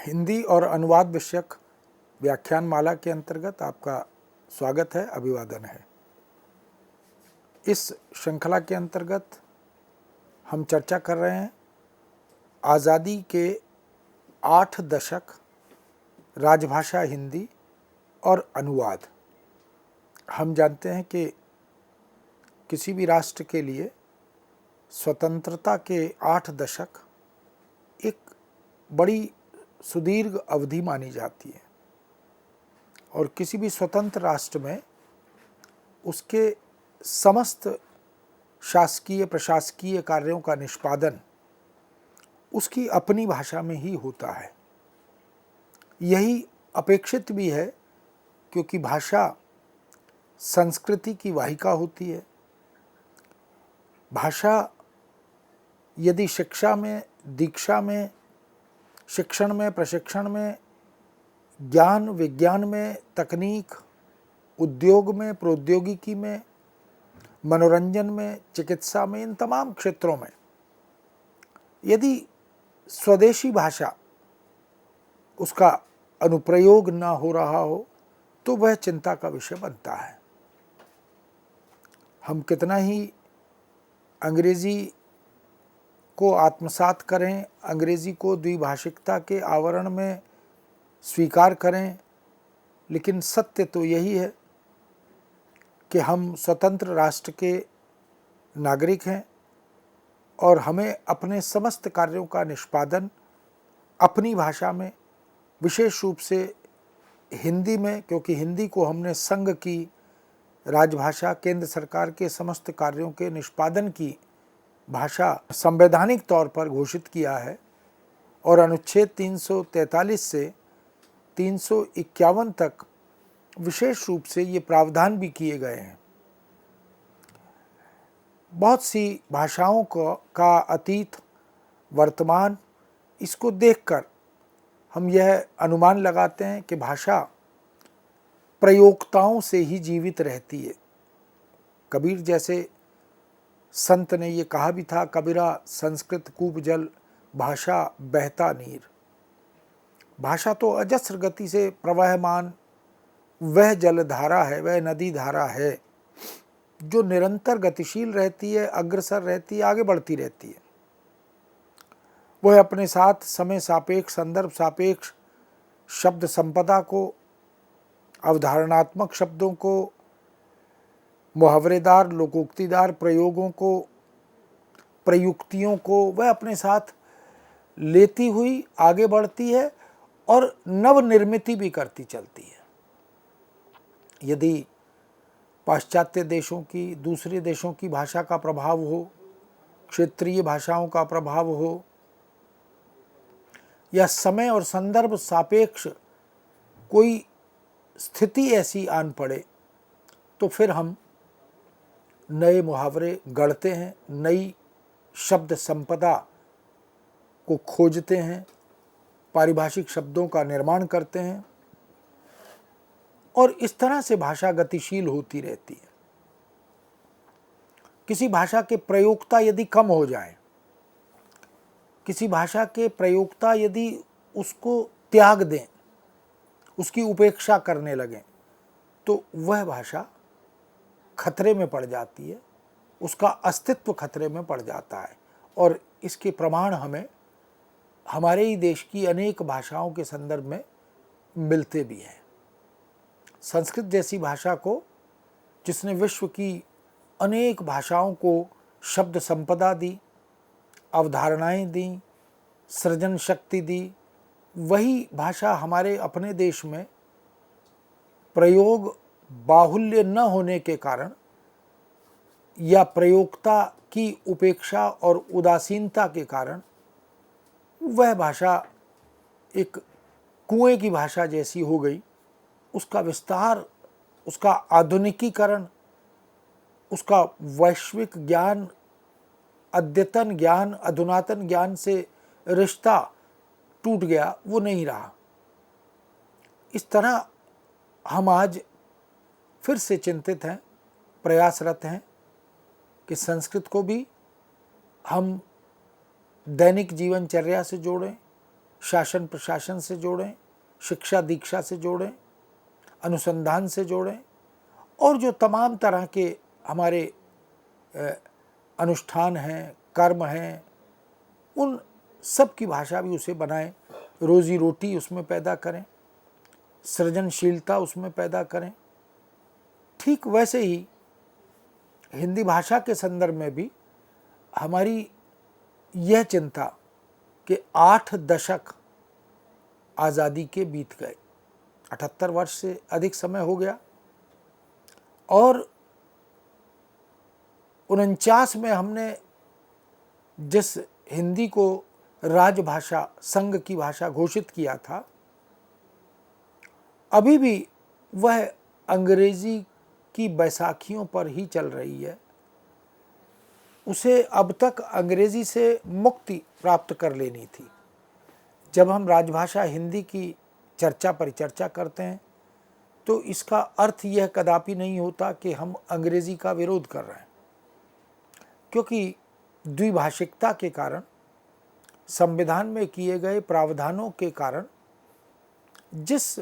हिंदी और अनुवाद विषयक व्याख्यान माला के अंतर्गत आपका स्वागत है, अभिवादन है। इस श्रृंखला के अंतर्गत हम चर्चा कर रहे हैं आज़ादी के 8 दशक, राजभाषा हिंदी और अनुवाद। हम जानते हैं कि किसी भी राष्ट्र के लिए स्वतंत्रता के 8 दशक एक बड़ी सुदीर्घ अवधि मानी जाती है और किसी भी स्वतंत्र राष्ट्र में उसके समस्त शासकीय प्रशासकीय कार्यों का निष्पादन उसकी अपनी भाषा में ही होता है। यही अपेक्षित भी है, क्योंकि भाषा संस्कृति की वाहिका होती है। भाषा यदि शिक्षा में, दीक्षा में, शिक्षण में, प्रशिक्षण में, ज्ञान विज्ञान में, तकनीक, उद्योग में, प्रौद्योगिकी में, मनोरंजन में, चिकित्सा में, इन तमाम क्षेत्रों में यदि स्वदेशी भाषा उसका अनुप्रयोग न हो रहा हो तो वह चिंता का विषय बनता है। हम कितना ही अंग्रेजी को आत्मसात करें, अंग्रेजी को द्विभाषिकता के आवरण में स्वीकार करें, लेकिन सत्य तो यही है कि हम स्वतंत्र राष्ट्र के नागरिक हैं और हमें अपने समस्त कार्यों का निष्पादन अपनी भाषा में, विशेष रूप से हिंदी में, क्योंकि हिंदी को हमने संघ की राजभाषा, केंद्र सरकार के समस्त कार्यों के निष्पादन की भाषा संवैधानिक तौर पर घोषित किया है और अनुच्छेद 343 से 351 तक विशेष रूप से ये प्रावधान भी किए गए हैं। बहुत सी भाषाओं का अतीत, वर्तमान, इसको देखकर हम यह अनुमान लगाते हैं कि भाषा प्रयोक्ताओं से ही जीवित रहती है। कबीर जैसे संत ने ये कहा भी था, कबीरा संस्कृत कूप जल, भाषा बहता नीर। भाषा तो अजस्र गति से प्रवहमान वह जलधारा है, वह नदी धारा है जो निरंतर गतिशील रहती है, अग्रसर रहती है, आगे बढ़ती रहती है। वह अपने साथ समय सापेक्ष, संदर्भ सापेक्ष शब्द संपदा को, अवधारणात्मक शब्दों को, मुहावरेदार लोकोक्तिदार प्रयोगों को, प्रयुक्तियों को वह अपने साथ लेती हुई आगे बढ़ती है और नवनिर्मिति भी करती चलती है। यदि पाश्चात्य देशों की, दूसरे देशों की भाषा का प्रभाव हो, क्षेत्रीय भाषाओं का प्रभाव हो, या समय और संदर्भ सापेक्ष कोई स्थिति ऐसी आन पड़े, तो फिर हम नए मुहावरे गढ़ते हैं, नई शब्द संपदा को खोजते हैं, पारिभाषिक शब्दों का निर्माण करते हैं और इस तरह से भाषा गतिशील होती रहती है। किसी भाषा के प्रयोक्ता यदि कम हो जाए, किसी भाषा के प्रयोक्ता यदि उसको त्याग दें, उसकी उपेक्षा करने लगें, तो वह भाषा खतरे में पड़ जाती है, उसका अस्तित्व खतरे में पड़ जाता है। और इसके प्रमाण हमें हमारे ही देश की अनेक भाषाओं के संदर्भ में मिलते भी हैं। संस्कृत जैसी भाषा को, जिसने विश्व की अनेक भाषाओं को शब्द संपदा दी, अवधारणाएं दी, सृजन शक्ति दी, वही भाषा हमारे अपने देश में प्रयोग बाहुल्य न होने के कारण या प्रयोक्ता की उपेक्षा और उदासीनता के कारण वह भाषा एक कुएं की भाषा जैसी हो गई। उसका विस्तार, उसका आधुनिकीकरण, उसका वैश्विक ज्ञान, अद्यतन ज्ञान, अधुनातन ज्ञान से रिश्ता टूट गया, वो नहीं रहा। इस तरह हम आज फिर से चिंतित हैं, प्रयासरत हैं कि संस्कृत को भी हम दैनिक जीवनचर्या से जोड़ें, शासन प्रशासन से जोड़ें, शिक्षा दीक्षा से जोड़ें, अनुसंधान से जोड़ें, और जो तमाम तरह के हमारे अनुष्ठान हैं, कर्म हैं, उन सब की भाषा भी उसे बनाएं, रोजी रोटी उसमें पैदा करें, सृजनशीलता उसमें पैदा करें। ठीक वैसे ही हिंदी भाषा के संदर्भ में भी हमारी यह चिंता कि 8 दशक आज़ादी के बीत गए, 78 वर्ष से अधिक समय हो गया, और 49 में हमने जिस हिंदी को राजभाषा, संघ की भाषा घोषित किया था, अभी भी वह अंग्रेजी की बैसाखियों पर ही चल रही है। उसे अब तक अंग्रेजी से मुक्ति प्राप्त कर लेनी थी। जब हम राजभाषा हिंदी की चर्चा परिचर्चा करते हैं तो इसका अर्थ यह कदापि नहीं होता कि हम अंग्रेजी का विरोध कर रहे हैं, क्योंकि द्विभाषिकता के कारण, संविधान में किए गए प्रावधानों के कारण, जिस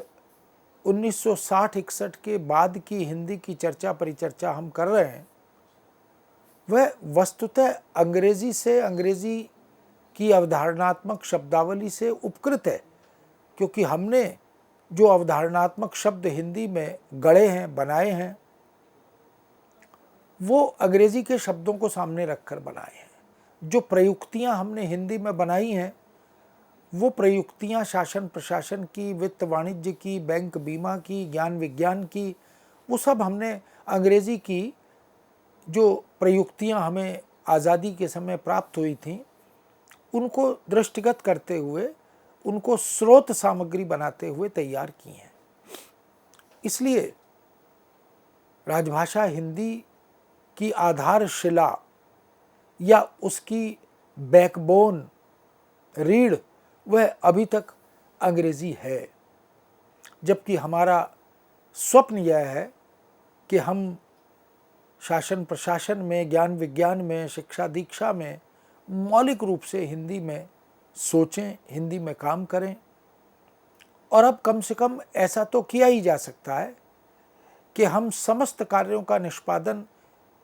1960-61 के बाद की हिंदी की चर्चा परिचर्चा हम कर रहे हैं, वह वस्तुतः अंग्रेजी से, अंग्रेजी की अवधारणात्मक शब्दावली से उपकृत है, क्योंकि हमने जो अवधारणात्मक शब्द हिंदी में गढ़े हैं, बनाए हैं, वो अंग्रेजी के शब्दों को सामने रखकर बनाए हैं। जो प्रयुक्तियां हमने हिंदी में बनाई हैं, वो प्रयुक्तियां शासन प्रशासन की, वित्त वाणिज्य की, बैंक बीमा की, ज्ञान विज्ञान की, वो सब हमने अंग्रेजी की जो प्रयुक्तियां हमें आज़ादी के समय प्राप्त हुई थीं, उनको दृष्टिगत करते हुए, उनको स्रोत सामग्री बनाते हुए तैयार की हैं। इसलिए राजभाषा हिंदी की आधारशिला या उसकी बैकबोन, रीढ़, वह अभी तक अंग्रेजी है। जबकि हमारा स्वप्न यह है कि हम शासन प्रशासन में, ज्ञान विज्ञान में, शिक्षा दीक्षा में मौलिक रूप से हिंदी में सोचें, हिंदी में काम करें। और अब कम से कम ऐसा तो किया ही जा सकता है कि हम समस्त कार्यों का निष्पादन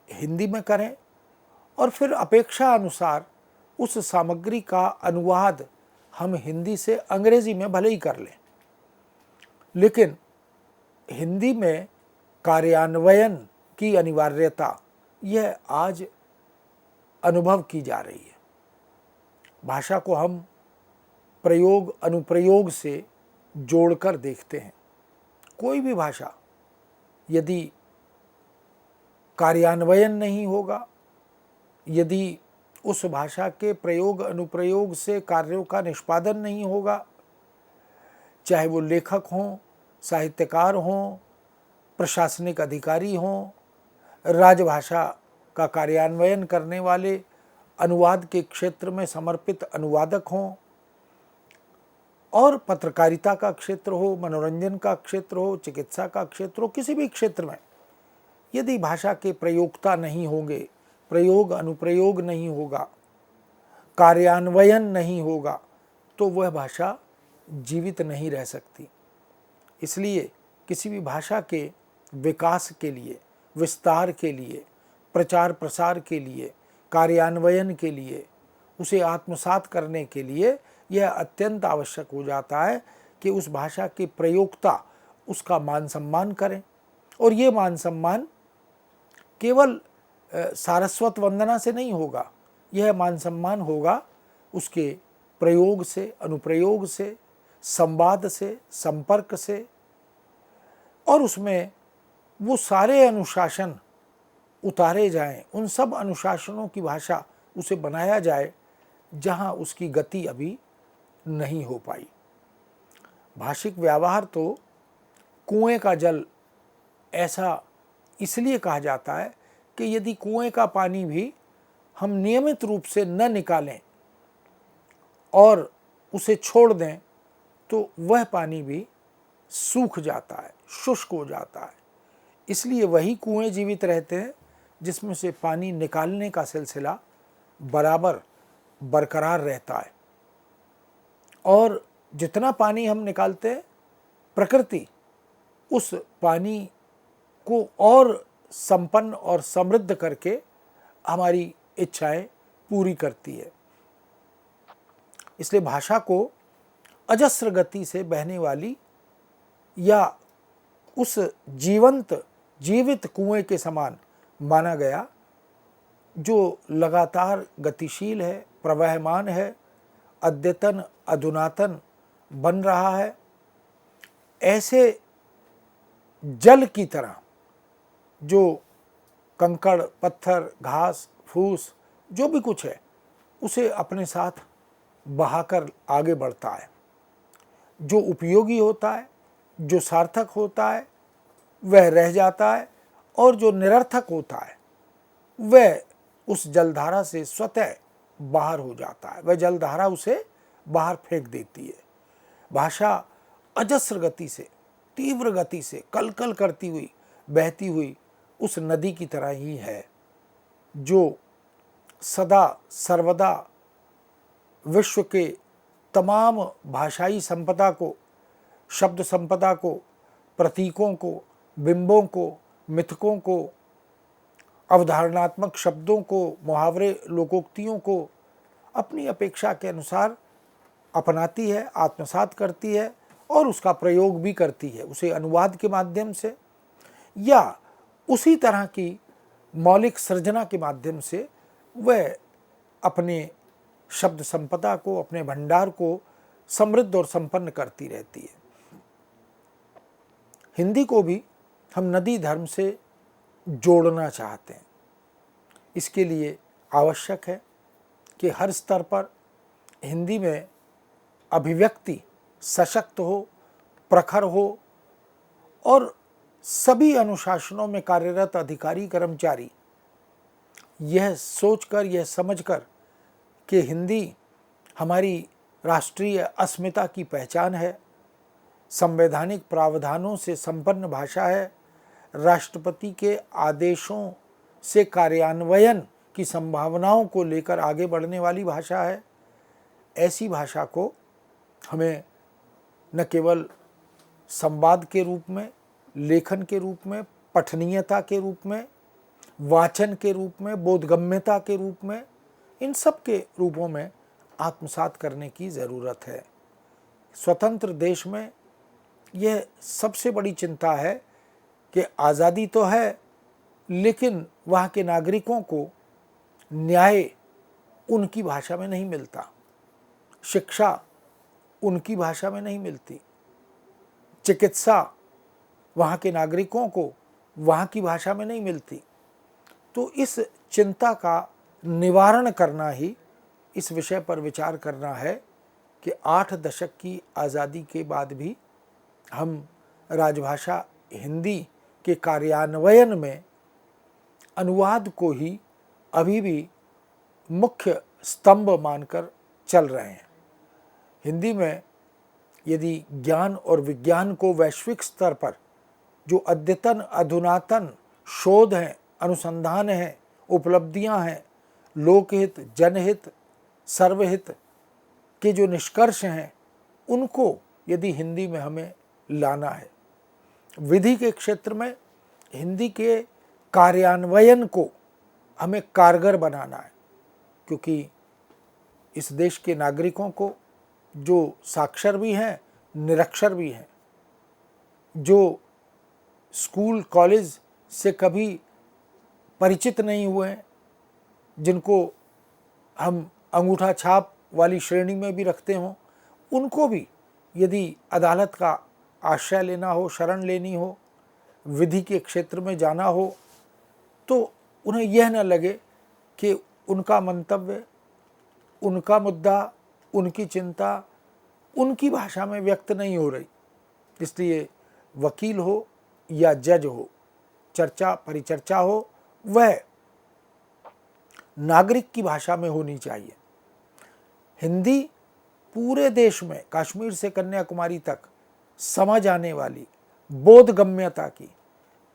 हिंदी में करें और फिर अपेक्षा अनुसार उस सामग्री का अनुवाद हम हिंदी से अंग्रेजी में भले ही कर लें, लेकिन हिंदी में कार्यान्वयन की अनिवार्यता यह आज अनुभव की जा रही है। भाषा को हम प्रयोग अनुप्रयोग से जोड़कर देखते हैं। कोई भी भाषा यदि कार्यान्वयन नहीं होगा, यदि उस भाषा के प्रयोग अनुप्रयोग से कार्यों का निष्पादन नहीं होगा, चाहे वो लेखक हों, साहित्यकार हों, प्रशासनिक अधिकारी हों, राजभाषा का कार्यान्वयन करने वाले अनुवाद के क्षेत्र में समर्पित अनुवादक हों, और पत्रकारिता का क्षेत्र हो, मनोरंजन का क्षेत्र हो, चिकित्सा का क्षेत्र हो, किसी भी क्षेत्र में यदि भाषा के प्रयोक्ता नहीं होंगे, प्रयोग अनुप्रयोग नहीं होगा, कार्यान्वयन नहीं होगा, तो वह भाषा जीवित नहीं रह सकती। इसलिए किसी भी भाषा के विकास के लिए, विस्तार के लिए, प्रचार प्रसार के लिए, कार्यान्वयन के लिए, उसे आत्मसात करने के लिए यह अत्यंत आवश्यक हो जाता है कि उस भाषा के प्रयोक्ता उसका मान सम्मान करें। और ये मान सम्मान केवल सारस्वत वंदना से नहीं होगा, यह मान सम्मान होगा उसके प्रयोग से, अनुप्रयोग से, संवाद से, संपर्क से, और उसमें वो सारे अनुशासन उतारे जाएं, उन सब अनुशासनों की भाषा उसे बनाया जाए जहां उसकी गति अभी नहीं हो पाई। भाषिक व्यवहार तो कुएं का जल ऐसा इसलिए कहा जाता है कि यदि कुएं का पानी भी हम नियमित रूप से न निकालें और उसे छोड़ दें तो वह पानी भी सूख जाता है, शुष्क हो जाता है। इसलिए वही कुएं जीवित रहते हैं जिसमें से पानी निकालने का सिलसिला बराबर बरकरार रहता है। और जितना पानी हम निकालते हैं, प्रकृति उस पानी को और संपन्न और समृद्ध करके हमारी इच्छाएं पूरी करती है। इसलिए भाषा को अजस्र गति से बहने वाली या उस जीवित कुएं के समान माना गया, जो लगातार गतिशील है, प्रवहमान है, अद्यतन अधुनातन बन रहा है। ऐसे जल की तरह जो कंकड़, पत्थर, घास, फूस जो भी कुछ है उसे अपने साथ बहाकर आगे बढ़ता है। जो उपयोगी होता है, जो सार्थक होता है वह रह जाता है, और जो निरर्थक होता है वह उस जलधारा से स्वतः बाहर हो जाता है, वह जलधारा उसे बाहर फेंक देती है। भाषा अजस्र गति से, तीव्र गति से कलकल करती हुई बहती हुई उस नदी की तरह ही है, जो सदा सर्वदा विश्व के तमाम भाषाई संपदा को, शब्द संपदा को, प्रतीकों को, बिंबों को, मिथकों को, अवधारणात्मक शब्दों को, मुहावरे, लोकोक्तियों को अपनी अपेक्षा के अनुसार अपनाती है, आत्मसात करती है और उसका प्रयोग भी करती है। उसे अनुवाद के माध्यम से या उसी तरह की मौलिक सृजना के माध्यम से वह अपने शब्द संपदा को, अपने भंडार को समृद्ध और संपन्न करती रहती है। हिंदी को भी हम नदी धर्म से जोड़ना चाहते हैं। इसके लिए आवश्यक है कि हर स्तर पर हिंदी में अभिव्यक्ति सशक्त हो, प्रखर हो और सभी अनुशासनों में कार्यरत अधिकारी कर्मचारी यह सोचकर, यह समझकर कि हिंदी हमारी राष्ट्रीय अस्मिता की पहचान है, संवैधानिक प्रावधानों से संपन्न भाषा है, राष्ट्रपति के आदेशों से कार्यान्वयन की संभावनाओं को लेकर आगे बढ़ने वाली भाषा है, ऐसी भाषा को हमें न केवल संवाद के रूप में, लेखन के रूप में, पठनीयता के रूप में, वाचन के रूप में, बोधगम्यता के रूप में, इन सब के रूपों में आत्मसात करने की ज़रूरत है। स्वतंत्र देश में यह सबसे बड़ी चिंता है कि आज़ादी तो है, लेकिन वहाँ के नागरिकों को न्याय उनकी भाषा में नहीं मिलता, शिक्षा उनकी भाषा में नहीं मिलती, चिकित्सा वहाँ के नागरिकों को वहाँ की भाषा में नहीं मिलती। तो इस चिंता का निवारण करना ही इस विषय पर विचार करना है कि 8 दशक की आज़ादी के बाद भी हम राजभाषा हिंदी के कार्यान्वयन में अनुवाद को ही अभी भी मुख्य स्तंभ मानकर चल रहे हैं। हिंदी में यदि ज्ञान और विज्ञान को वैश्विक स्तर पर जो अद्यतन अधुनातन शोध हैं, अनुसंधान हैं, उपलब्धियां हैं, लोकहित, जनहित, सर्वहित के जो निष्कर्ष हैं, उनको यदि हिंदी में हमें लाना है, विधि के क्षेत्र में हिंदी के कार्यान्वयन को हमें कारगर बनाना है, क्योंकि इस देश के नागरिकों को जो साक्षर भी हैं, निरक्षर भी हैं, जो स्कूल कॉलेज से कभी परिचित नहीं हुए हैं, जिनको हम अंगूठा छाप वाली श्रेणी में भी रखते हों, उनको भी यदि अदालत का आश्रय लेना हो, शरण लेनी हो, विधि के क्षेत्र में जाना हो, तो उन्हें यह न लगे कि उनका मंतव्य, उनका मुद्दा, उनकी चिंता उनकी भाषा में व्यक्त नहीं हो रही। इसलिए वकील हो या जज हो, चर्चा परिचर्चा हो, वह नागरिक की भाषा में होनी चाहिए। हिंदी पूरे देश में कश्मीर से कन्याकुमारी तक समझ आने वाली, बोधगम्यता की,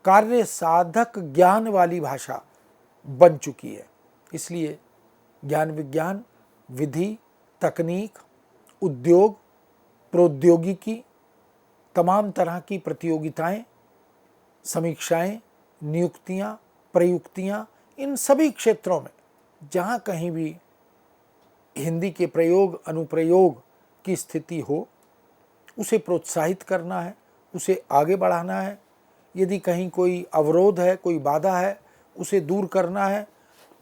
कार्य साधक ज्ञान वाली भाषा बन चुकी है। इसलिए ज्ञान विज्ञान, विधि, तकनीक उद्योग, प्रौद्योगिकी, तमाम तरह की प्रतियोगिताएं, समीक्षाएं, नियुक्तियां, प्रयुक्तियां, इन सभी क्षेत्रों में जहां कहीं भी हिंदी के प्रयोग अनुप्रयोग की स्थिति हो, उसे प्रोत्साहित करना है, उसे आगे बढ़ाना है। यदि कहीं कोई अवरोध है, कोई बाधा है, उसे दूर करना है,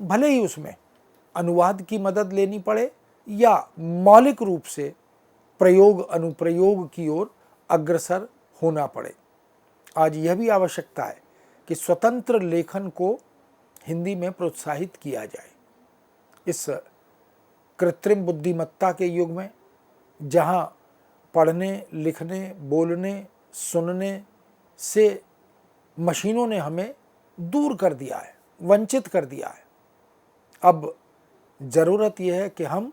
भले ही उसमें अनुवाद की मदद लेनी पड़े या मौलिक रूप से प्रयोग अनुप्रयोग की ओर अग्रसर होना पड़े। आज यह भी आवश्यकता है कि स्वतंत्र लेखन को हिंदी में प्रोत्साहित किया जाए। इस कृत्रिम बुद्धिमत्ता के युग में जहां पढ़ने, लिखने, बोलने, सुनने से मशीनों ने हमें दूर कर दिया है, वंचित कर दिया है, अब ज़रूरत यह है कि हम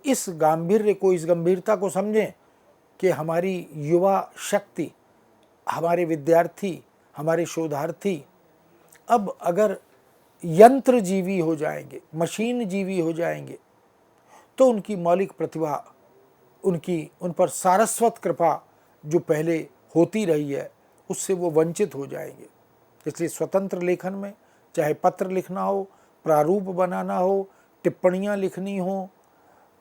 इस गंभीरता को समझें कि हमारी युवा शक्ति, हमारे विद्यार्थी, हमारे शोधार्थी अब अगर यंत्र जीवी हो जाएंगे, मशीन जीवी हो जाएंगे, तो उनकी मौलिक प्रतिभा, उन पर सारस्वत कृपा जो पहले होती रही है, उससे वो वंचित हो जाएंगे। इसलिए स्वतंत्र लेखन में चाहे पत्र लिखना हो, प्रारूप बनाना हो, टिप्पणियाँ लिखनी हो,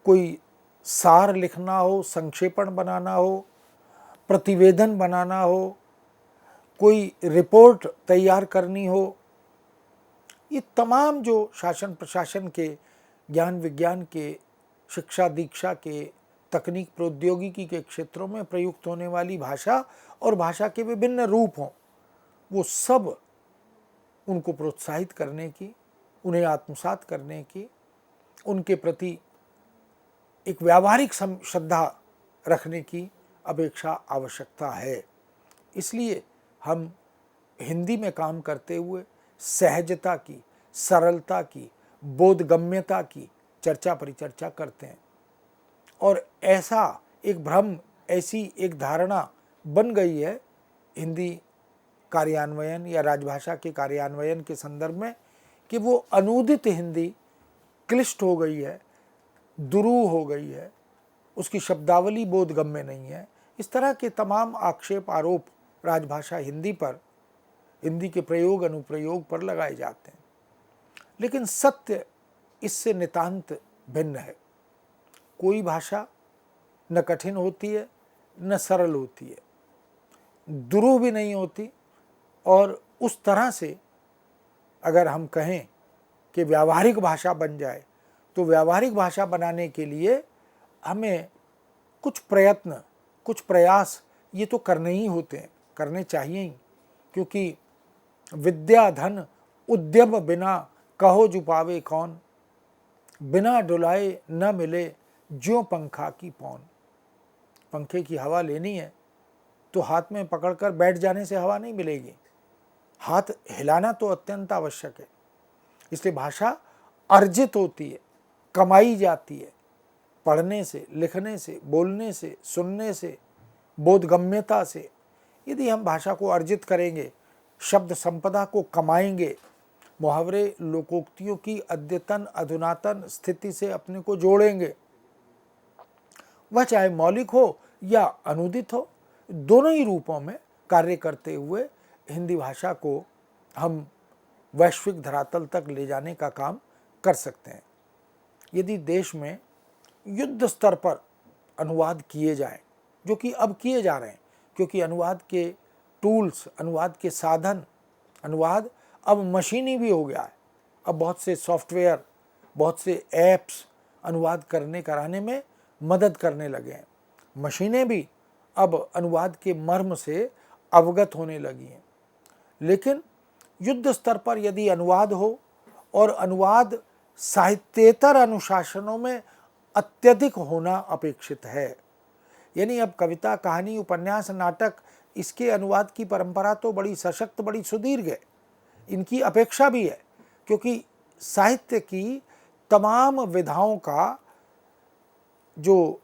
कोई सार लिखना हो, संक्षेपण बनाना हो, प्रतिवेदन बनाना हो, कोई रिपोर्ट तैयार करनी हो, ये तमाम जो शासन प्रशासन के, ज्ञान विज्ञान के, शिक्षा दीक्षा के, तकनीक प्रौद्योगिकी के क्षेत्रों में प्रयुक्त होने वाली भाषा और भाषा के विभिन्न रूप हों, वो सब उनको प्रोत्साहित करने की, उन्हें आत्मसात करने की, उनके प्रति एक व्यावहारिक श्रद्धा रखने की अपेक्षा आवश्यकता है। इसलिए हम हिंदी में काम करते हुए सहजता की, सरलता की, बोधगम्यता की चर्चा परिचर्चा करते हैं। और ऐसा एक भ्रम, ऐसी एक धारणा बन गई है हिंदी कार्यान्वयन या राजभाषा के कार्यान्वयन के संदर्भ में कि वो अनूदित हिंदी क्लिष्ट हो गई है, दुरूह हो गई है, उसकी शब्दावली बोधगम्य नहीं है। इस तरह के तमाम आक्षेप आरोप राजभाषा हिंदी पर, हिंदी के प्रयोग अनुप्रयोग पर लगाए जाते हैं। लेकिन सत्य इससे नितांत भिन्न है। कोई भाषा न कठिन होती है न सरल होती है, दुरूह भी नहीं होती, और उस तरह से अगर हम कहें कि व्यावहारिक भाषा बन जाए, तो व्यावहारिक भाषा बनाने के लिए हमें कुछ प्रयत्न, कुछ प्रयास ये तो करने ही होते हैं, करने चाहिए ही, क्योंकि विद्या धन उद्यम बिना कहो जुपावे कौन, बिना डुलाए न मिले ज्यों पंखा की पौन। पंखे की हवा लेनी है तो हाथ में पकड़कर बैठ जाने से हवा नहीं मिलेगी, हाथ हिलाना तो अत्यंत आवश्यक है। इसलिए भाषा अर्जित होती है, कमाई जाती है, पढ़ने से, लिखने से, बोलने से, सुनने से, बोधगम्यता से। यदि हम भाषा को अर्जित करेंगे, शब्द संपदा को कमाएंगे, मुहावरे लोकोक्तियों की अद्यतन अधुनातन स्थिति से अपने को जोड़ेंगे, वह चाहे मौलिक हो या अनुदित हो, दोनों ही रूपों में कार्य करते हुए हिंदी भाषा को हम वैश्विक धरातल तक ले जाने का काम कर सकते हैं। यदि देश में युद्ध स्तर पर अनुवाद किए जाएं, जो कि अब किए जा रहे हैं, क्योंकि अनुवाद के टूल्स, अनुवाद के साधन, अनुवाद अब मशीनी भी हो गया है। अब बहुत से सॉफ्टवेयर, बहुत से ऐप्स अनुवाद कराने में मदद करने लगे हैं। मशीनें भी अब अनुवाद के मर्म से अवगत होने लगी हैं। लेकिन युद्ध स्तर पर यदि अनुवाद हो, और अनुवाद साहित्येतर अनुशासनों में अत्यधिक होना अपेक्षित है, यानी अब कविता, कहानी, उपन्यास, नाटक, इसके अनुवाद की परंपरा तो बड़ी सशक्त, बड़ी सुदीर्घ है, इनकी अपेक्षा भी है, क्योंकि साहित्य की तमाम विधाओं का जो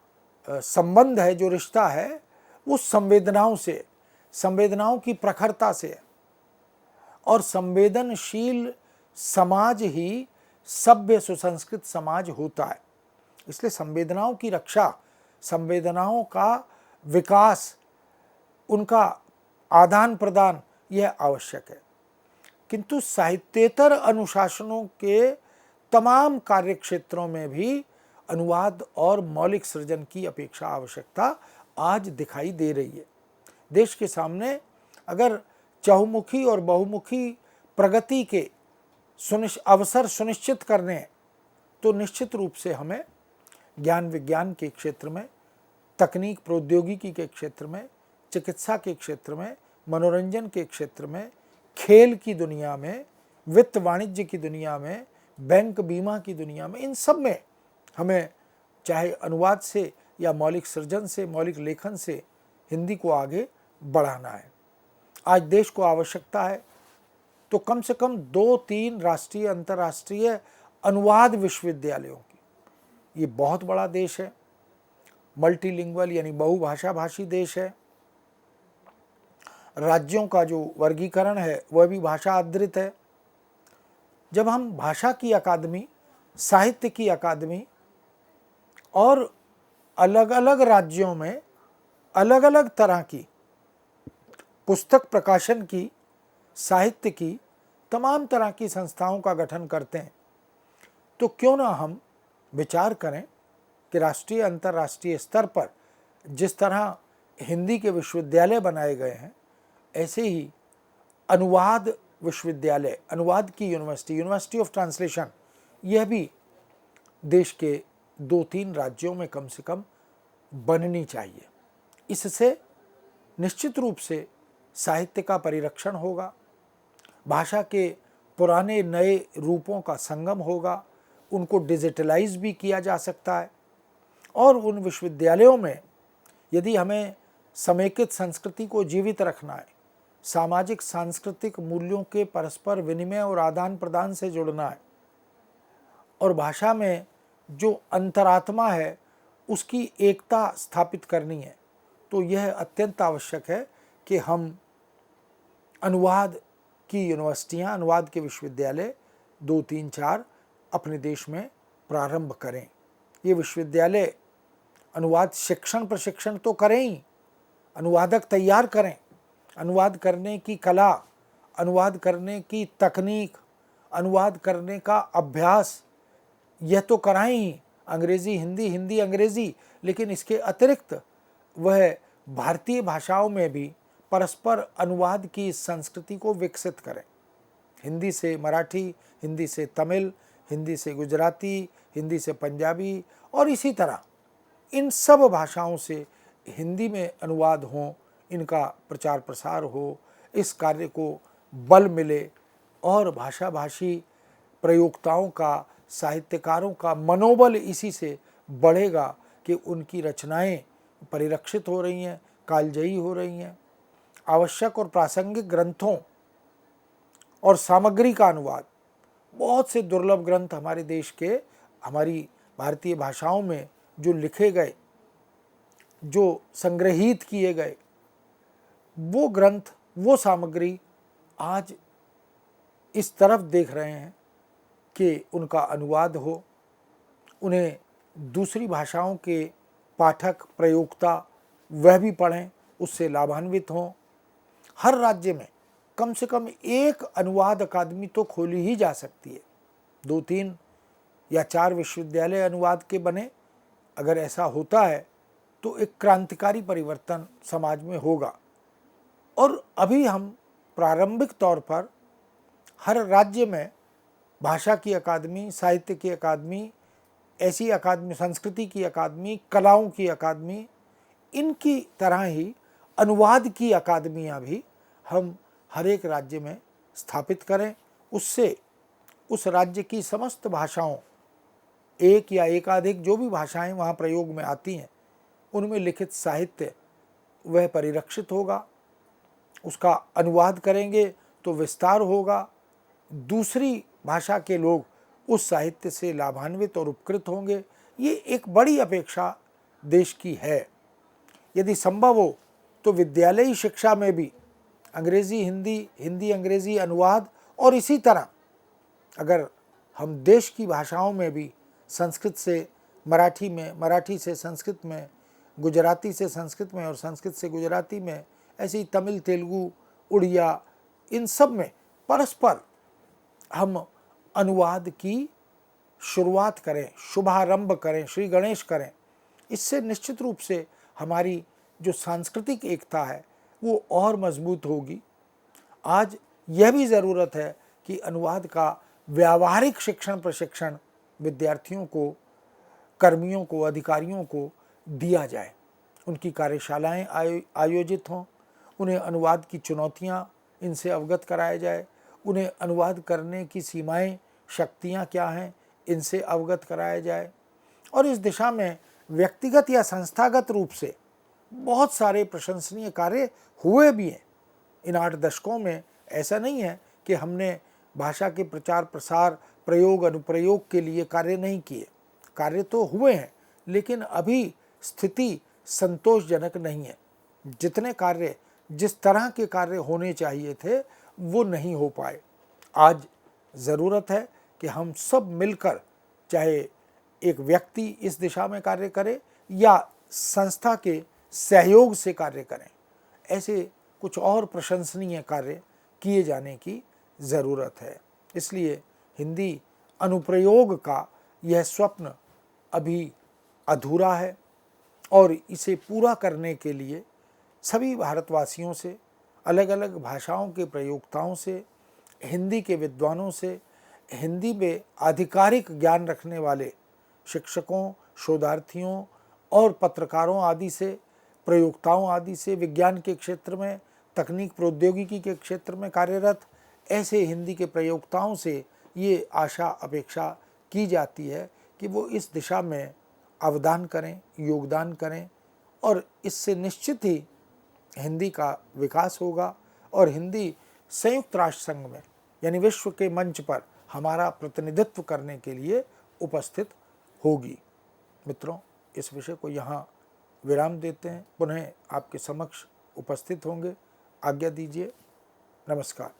संबंध है, जो रिश्ता है, वो संवेदनाओं से, संवेदनाओं की प्रखरता से है। और संवेदनशील समाज ही सभ्य सुसंस्कृत समाज होता है। इसलिए संवेदनाओं की रक्षा संवेदनाओं का विकास, उनका आदान प्रदान यह आवश्यक है। किंतु साहित्येतर अनुशासनों के तमाम कार्य क्षेत्रों में भी अनुवाद और मौलिक सृजन की अपेक्षा आवश्यकता आज दिखाई दे रही है। देश के सामने अगर चहुमुखी और बहुमुखी प्रगति के अवसर सुनिश्चित करने हैं तो निश्चित रूप से हमें ज्ञान विज्ञान के क्षेत्र में, तकनीक प्रौद्योगिकी के क्षेत्र में, चिकित्सा के क्षेत्र में, मनोरंजन के क्षेत्र में, खेल की दुनिया में, वित्त वाणिज्य की दुनिया में, बैंक बीमा की दुनिया में, इन सब में हमें चाहे अनुवाद से या मौलिक सृजन से, मौलिक लेखन से हिंदी को आगे बढ़ाना है। आज देश को आवश्यकता है तो कम से कम 2-3 राष्ट्रीय अंतर्राष्ट्रीय अनुवाद विश्वविद्यालयों की। ये बहुत बड़ा देश है, मल्टीलिंगुअल यानी बहुभाषा भाषी देश है। राज्यों का जो वर्गीकरण है वह भी भाषा आधारित है। जब हम भाषा की अकादमी, साहित्य की अकादमी और अलग अलग राज्यों में अलग अलग तरह की पुस्तक प्रकाशन की, साहित्य की तमाम तरह की संस्थाओं का गठन करते हैं तो क्यों ना हम विचार करें कि राष्ट्रीय अंतर्राष्ट्रीय स्तर पर जिस तरह हिंदी के विश्वविद्यालय बनाए गए हैं, ऐसे ही अनुवाद विश्वविद्यालय, अनुवाद की यूनिवर्सिटी, यूनिवर्सिटी ऑफ ट्रांसलेशन, यह भी देश के 2-3 राज्यों में कम से कम बननी चाहिए। इससे निश्चित रूप से साहित्य का परिरक्षण होगा, भाषा के पुराने नए रूपों का संगम होगा, उनको डिजिटलाइज भी किया जा सकता है। और उन विश्वविद्यालयों में यदि हमें समेकित संस्कृति को जीवित रखना है, सामाजिक सांस्कृतिक मूल्यों के परस्पर विनिमय और आदान प्रदान से जुड़ना है और भाषा में जो अंतरात्मा है उसकी एकता स्थापित करनी है, तो यह अत्यंत आवश्यक है कि हम अनुवाद की यूनिवर्सिटियाँ, अनुवाद के विश्वविद्यालय 2-3-4 अपने देश में प्रारंभ करें। ये विश्वविद्यालय अनुवाद शिक्षण प्रशिक्षण तो करें ही, अनुवादक तैयार करें, अनुवाद करने की कला, अनुवाद करने की तकनीक, अनुवाद करने का अभ्यास यह तो कराएं ही, अंग्रेज़ी हिंदी, हिंदी अंग्रेज़ी, लेकिन इसके अतिरिक्त वह भारतीय भाषाओं में भी परस्पर अनुवाद की इस संस्कृति को विकसित करें। हिंदी से मराठी, हिंदी से तमिल, हिंदी से गुजराती, हिंदी से पंजाबी और इसी तरह इन सब भाषाओं से हिंदी में अनुवाद हों, इनका प्रचार प्रसार हो, इस कार्य को बल मिले और भाषा भाषी प्रयोक्ताओं का, साहित्यकारों का मनोबल इसी से बढ़ेगा कि उनकी रचनाएं परिरक्षित हो रही हैं, कालजयी हो रही हैं। आवश्यक और प्रासंगिक ग्रंथों और सामग्री का अनुवाद, बहुत से दुर्लभ ग्रंथ हमारे देश के, हमारी भारतीय भाषाओं में जो लिखे गए, जो संग्रहित किए गए, वो ग्रंथ, वो सामग्री आज इस तरफ देख रहे हैं कि उनका अनुवाद हो, उन्हें दूसरी भाषाओं के पाठक, प्रयोक्ता वह भी पढ़ें, उससे लाभान्वित हों। हर राज्य में कम से कम एक अनुवाद अकादमी तो खोली ही जा सकती है। 2-3 या 4 विश्वविद्यालय अनुवाद के बने, अगर ऐसा होता है तो एक क्रांतिकारी परिवर्तन समाज में होगा। और अभी हम प्रारंभिक तौर पर हर राज्य में भाषा की अकादमी, साहित्य की अकादमी, ऐसी अकादमी, संस्कृति की अकादमी, कलाओं की अकादमी, इनकी तरह ही अनुवाद की अकादमियाँ भी हम हर एक राज्य में स्थापित करें। उससे उस राज्य की समस्त भाषाओं, एक या एकाधिक जो भी भाषाएं वहाँ प्रयोग में आती हैं, उनमें लिखित साहित्य वह परिरक्षित होगा, उसका अनुवाद करेंगे तो विस्तार होगा, दूसरी भाषा के लोग उस साहित्य से लाभान्वित और उपकृत होंगे। ये एक बड़ी अपेक्षा देश की है। यदि संभव हो तो विद्यालयी शिक्षा में भी अंग्रेज़ी हिंदी, हिंदी अंग्रेज़ी अनुवाद, और इसी तरह अगर हम देश की भाषाओं में भी संस्कृत से मराठी में, मराठी से संस्कृत में, गुजराती से संस्कृत में और संस्कृत से गुजराती में, ऐसे ही तमिल, तेलुगु, उड़िया, इन सब में परस्पर हम अनुवाद की शुरुआत करें, शुभारंभ करें, श्री गणेश करें। इससे निश्चित रूप से हमारी जो सांस्कृतिक एकता है वो और मजबूत होगी। आज यह भी ज़रूरत है कि अनुवाद का व्यावहारिक शिक्षण प्रशिक्षण विद्यार्थियों को, कर्मियों को, अधिकारियों को दिया जाए। उनकी कार्यशालाएं आयोजित हों, उन्हें अनुवाद की चुनौतियां इनसे अवगत कराया जाए, उन्हें अनुवाद करने की सीमाएं, शक्तियां क्या हैं, इनसे अवगत कराया जाए। और इस दिशा में व्यक्तिगत या संस्थागत रूप से बहुत सारे प्रशंसनीय कार्य हुए भी हैं। इन 8 दशकों में ऐसा नहीं है कि हमने भाषा के प्रचार प्रसार, प्रयोग अनुप्रयोग के लिए कार्य नहीं किए। कार्य तो हुए हैं, लेकिन अभी स्थिति संतोषजनक नहीं है। जितने कार्य, जिस तरह के कार्य होने चाहिए थे, वो नहीं हो पाए। आज ज़रूरत है कि हम सब मिलकर, चाहे एक व्यक्ति इस दिशा में कार्य करे या संस्था के सहयोग से कार्य करें, ऐसे कुछ और प्रशंसनीय कार्य किए जाने की ज़रूरत है। इसलिए हिंदी अनुप्रयोग का यह स्वप्न अभी अधूरा है और इसे पूरा करने के लिए सभी भारतवासियों से, अलग अलग भाषाओं के प्रयोक्ताओं से, हिंदी के विद्वानों से, हिंदी में आधिकारिक ज्ञान रखने वाले शिक्षकों, शोधार्थियों और पत्रकारों आदि से, प्रयोक्ताओं आदि से, विज्ञान के क्षेत्र में, तकनीक प्रौद्योगिकी के क्षेत्र में कार्यरत ऐसे हिंदी के प्रयोक्ताओं से ये आशा अपेक्षा की जाती है कि वो इस दिशा में अवदान करें, योगदान करें, और इससे निश्चित ही हिंदी का विकास होगा और हिंदी संयुक्त राष्ट्र संघ में, यानी विश्व के मंच पर हमारा प्रतिनिधित्व करने के लिए उपस्थित होगी। मित्रों, इस विषय को यहाँ विराम देते हैं। पुनः आपके समक्ष उपस्थित होंगे। आज्ञा दीजिए। नमस्कार।